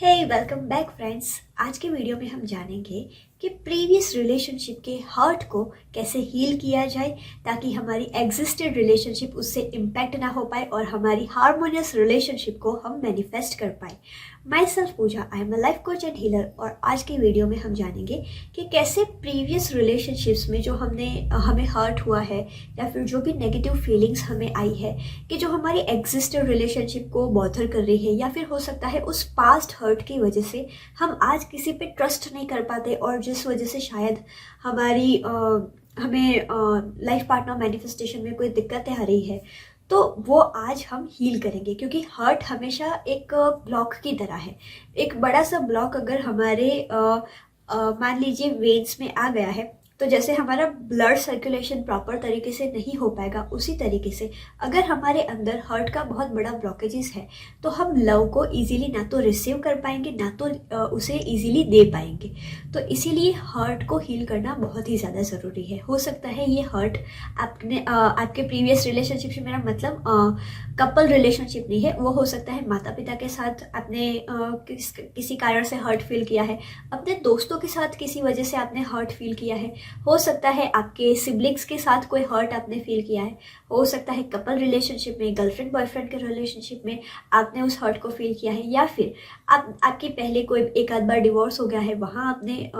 हे welcome back friends. आज के video में हम जानेंगे कि प्रीवियस रिलेशनशिप के हर्ट को कैसे हील किया जाए ताकि हमारी एग्जिस्टेड रिलेशनशिप उससे इम्पैक्ट ना हो पाए और हमारी हार्मोनियस रिलेशनशिप को हम मैनिफेस्ट कर पाए। Myself Puja, I am a life coach and healer. और आज की वीडियो में हम जानेंगे कि कैसे प्रीवियस रिलेशनशिप्स में जो हमें हर्ट हुआ है या फिर जो भी नेगेटिव फीलिंग्स हमें आई है कि जो हमारी एग्जिस्टेड रिलेशनशिप को बॉदर कर रही है या फिर हो सकता है उस पास्ट हर्ट की वजह से हम आज किसी पे ट्रस्ट नहीं कर पाते और जिस वजह से शायद हमें लाइफ पार्टनर मैनिफेस्टेशन में कोई दिक्कतें आ रही है, तो वो आज हम हील करेंगे। क्योंकि हर्ट हमेशा एक ब्लॉक की तरह है। एक बड़ा सा ब्लॉक अगर हमारे मान लीजिए वेन्स में आ गया है, तो जैसे हमारा ब्लड सर्कुलेशन प्रॉपर तरीके से नहीं हो पाएगा, उसी तरीके से अगर हमारे अंदर हर्ट का बहुत बड़ा ब्लॉकेजेस है तो हम लव को इजीली ना तो रिसीव कर पाएंगे ना तो उसे इजीली दे पाएंगे। तो इसीलिए हर्ट को हील करना बहुत ही ज़्यादा ज़रूरी है। हो सकता है ये हर्ट आपके प्रीवियस रिलेशनशिप से, मेरा मतलब कपल रिलेशनशिप नहीं है, वो हो सकता है माता पिता के साथ आपने किसी कारण से हर्ट फील किया है, अपने दोस्तों के साथ किसी वजह से आपने हर्ट फील किया है, हो सकता है आपके सिबलिंग्स के साथ कोई हर्ट आपने फील किया है, हो सकता है कपल रिलेशनशिप में, गर्लफ्रेंड बॉयफ्रेंड के रिलेशनशिप में आपने उस हर्ट को फील किया है, या फिर आपकी पहले कोई एक आध बार डिवोर्स हो गया है, वहाँ आपने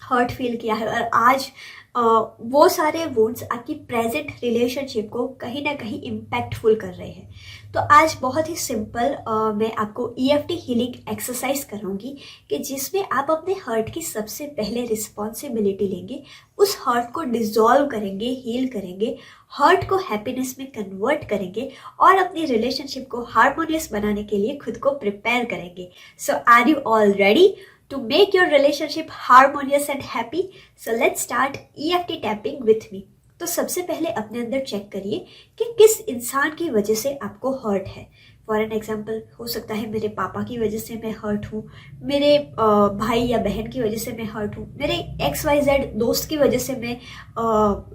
हर्ट फील किया है और आज वो सारे वुंड्स आपकी प्रेजेंट रिलेशनशिप को कहीं ना कहीं इम्पैक्टफुल कर रहे हैं। तो आज बहुत ही सिंपल मैं आपको EFT हीलिंग एक्सरसाइज कराऊंगी कि जिसमें आप अपने हर्ट की सबसे पहले रिस्पॉन्सिबिलिटी लेंगे, उस हर्ट को डिसॉल्व करेंगे, हील करेंगे, हर्ट को हैप्पीनेस में कन्वर्ट करेंगे और अपनी रिलेशनशिप को हार्मोनियस बनाने के लिए खुद को प्रिपेयर करेंगे। So are you all ready to make your relationship harmonious and happy? So let's start EFT tapping with me. तो सबसे पहले अपने अंदर चेक करिए कि किस इंसान की वजह से आपको हर्ट है। फॉर एन एग्जाम्पल, हो सकता है मेरे पापा की वजह से मैं हर्ट हूँ, मेरे भाई या बहन की वजह से मैं हर्ट हूँ, मेरे XYZ दोस्त की वजह से मैं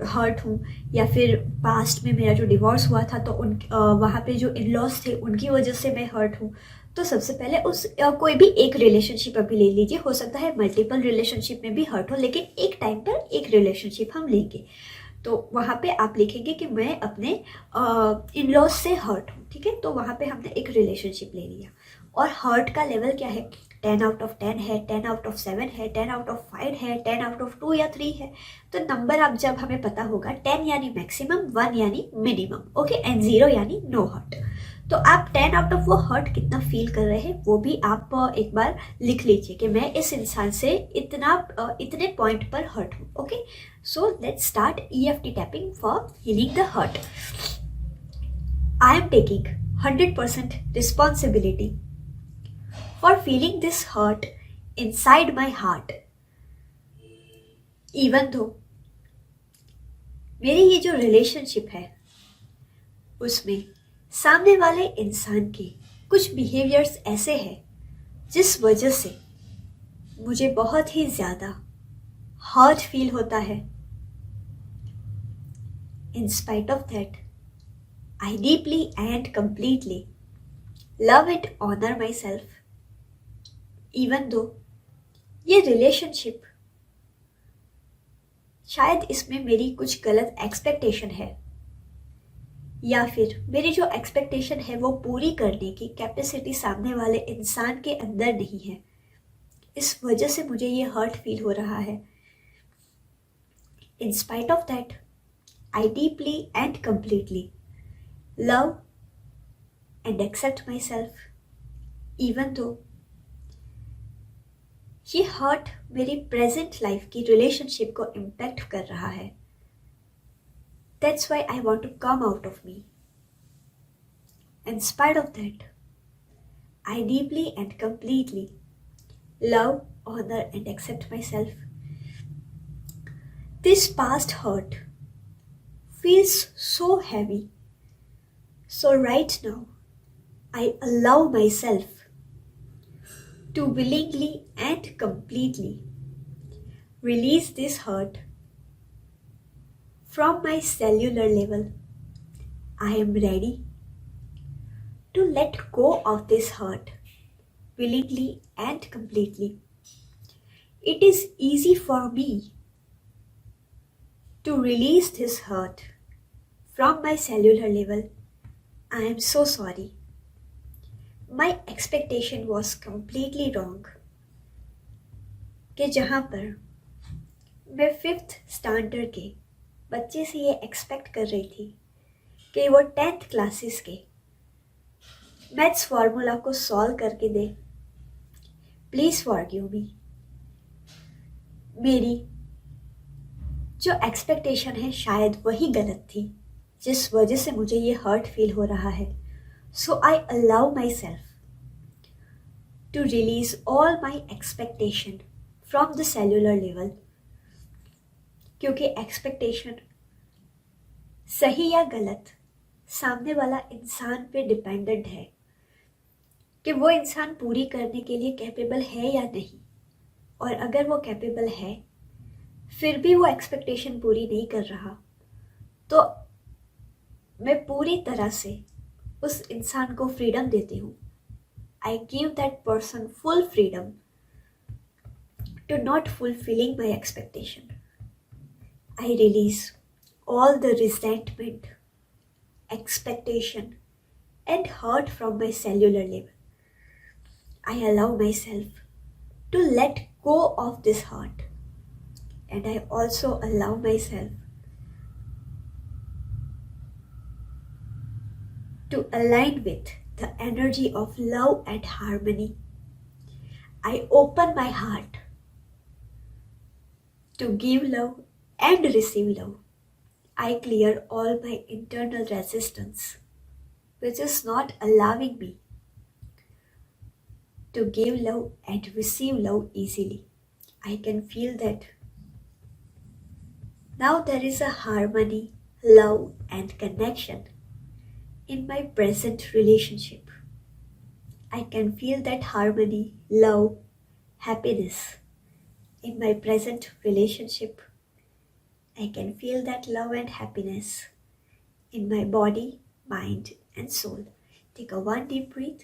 हर्ट हूँ, या फिर पास्ट में मेरा जो डिवोर्स हुआ था तो वहाँ पे जो इन लॉज थे उनकी वजह से मैं हर्ट हूँ। तो सबसे पहले कोई भी एक रिलेशनशिप अभी ले लीजिए। हो सकता है मल्टीपल रिलेशनशिप में भी हर्ट हो, लेकिन एक टाइम पर एक रिलेशनशिप हम लेंगे। तो वहाँ पे आप लिखेंगे कि मैं अपने इन लॉज से हर्ट हूँ, ठीक है। तो वहाँ पे हमने एक रिलेशनशिप ले लिया और हर्ट का लेवल क्या है, 10/10 है, 10/7 है, 10/5 है, 10/2 या 3 है। तो नंबर आप जब हमें पता होगा, 10 यानी मैक्सिमम, 1 यानी मिनिमम, ओके, एंड 0 यानी नो हर्ट। तो आप 10 आउट ऑफ वो हर्ट कितना फील कर रहे हैं वो भी आप एक बार लिख लीजिए कि मैं इस इंसान से इतने पॉइंट पर हर्ट हूँ, okay. So let's start EFT tapping for healing the hurt. I am taking 100% responsibility for feeling this hurt inside my heart, even though मेरी ये जो रिलेशनशिप है उसमें सामने वाले इंसान के कुछ बिहेवियर्स ऐसे हैं जिस वजह से मुझे बहुत ही ज़्यादा हर्ट फील होता है। In spite of that, I deeply and completely love and honour myself, even though ये रिलेशनशिप शायद इसमें मेरी कुछ गलत एक्सपेक्टेशन है या फिर मेरी जो एक्सपेक्टेशन है वो पूरी करने की कैपेसिटी सामने वाले इंसान के अंदर नहीं है, इस वजह से मुझे ये हर्ट फील हो रहा है। In spite of that, I deeply and completely love and accept myself, even though ये हर्ट मेरी प्रेजेंट लाइफ की रिलेशनशिप को इम्पैक्ट कर रहा है। That's why I want to come out of me. In spite of that, I deeply and completely love, honor, and accept myself. This past hurt feels so heavy. So right now, I allow myself to willingly and completely release this hurt from my cellular level. I am ready to let go of this hurt willingly and completely. It is easy for me to release this hurt from my cellular level. I am so sorry. My expectation was completely wrong. कि जहाँ पर मैं 5th standard के बच्चे से ये expect कर रही थी कि वो 10th क्लासेस के मैथ्स फार्मूला को सॉल्व करके दे, प्लीज़ फॉरगिव मी। मेरी जो एक्सपेक्टेशन है शायद वही गलत थी जिस वजह से मुझे ये हर्ट फील हो रहा है। So I allow myself to release all my expectation from the cellular level, क्योंकि एक्सपेक्टेशन सही या गलत सामने वाला इंसान पे डिपेंडेंट है कि वो इंसान पूरी करने के लिए कैपेबल है या नहीं। और अगर वो कैपेबल है फिर भी वो एक्सपेक्टेशन पूरी नहीं कर रहा, तो मैं पूरी तरह से उस इंसान को फ्रीडम देती हूँ। I give that person full freedom to not fulfilling my expectation. I release all the resentment, expectation, and hurt from my cellular level. I allow myself to let go of this hurt, and I also allow myself to align with the energy of love and harmony. I open my heart to give love and receive love. I clear all my internal resistance, which is not allowing me to give love and receive love easily. I can feel that now there is a harmony, love, and connection in my present relationship. I can feel that harmony, love, happiness in my present relationship. I can feel that love and happiness in my body, mind, and soul. Take a one deep breath,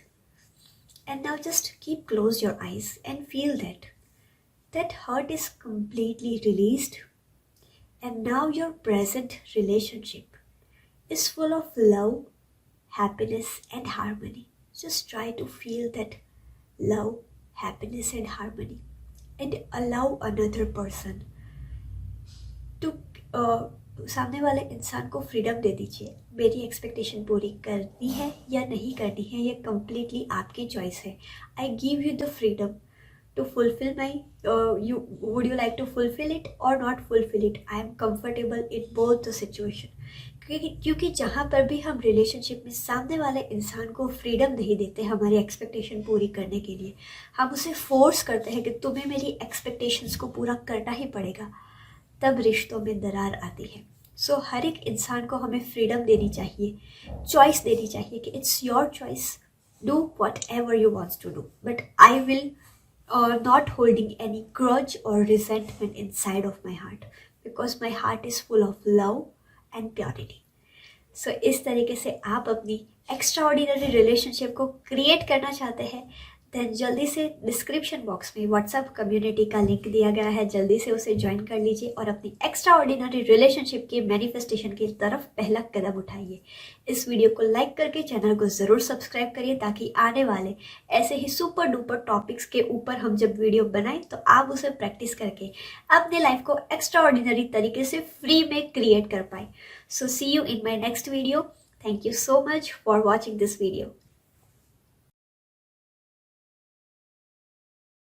and now just keep close your eyes and feel that hurt is completely released, and now your present relationship is full of love, happiness, and harmony. Just try to feel that love, happiness, and harmony, and allow another person to सामने वाले इंसान को freedom दे दीजिए। मेरी expectation पूरी करनी है या नहीं करनी है, ये कम्प्लीटली आपकी चॉइस है। I give you the freedom to fulfil my would you like to fulfil it और not fulfil it. I am comfortable in both the situation. क्योंकि जहाँ पर भी हम रिलेशनशिप में सामने वाले इंसान को फ्रीडम नहीं देते हमारी एक्सपेक्टेशन पूरी करने के लिए, हम उसे फोर्स करते हैं कि तुम्हें मेरी एक्सपेक्टेशंस को पूरा करना ही पड़ेगा, तब रिश्तों में दरार आती है। सो हर एक इंसान को हमें फ्रीडम देनी चाहिए, चॉइस देनी चाहिए कि it's your choice, do whatever you wants to do, but I will not holding any grudge और resentment inside of my heart because my heart is full of love and purity. सो इस तरीके से आप अपनी extra ordinary relationship को create करना चाहते हैं, देन जल्दी से डिस्क्रिप्शन बॉक्स में व्हाट्सएप कम्युनिटी का लिंक दिया गया है, जल्दी से उसे ज्वाइन कर लीजिए और अपनी एक्स्ट्रा ऑर्डिनरी रिलेशनशिप के मैनिफेस्टेशन की तरफ पहला कदम उठाइए। इस वीडियो को लाइक करके चैनल को ज़रूर सब्सक्राइब करिए ताकि आने वाले ऐसे ही सुपर डुपर टॉपिक्स के ऊपर हम जब वीडियो बनाएं तो आप उसे प्रैक्टिस करके अपने लाइफ को एक्स्ट्रा ऑर्डिनरी तरीके से फ्री में क्रिएट कर पाए। So see you in my next video. Thank you so much for watching this video.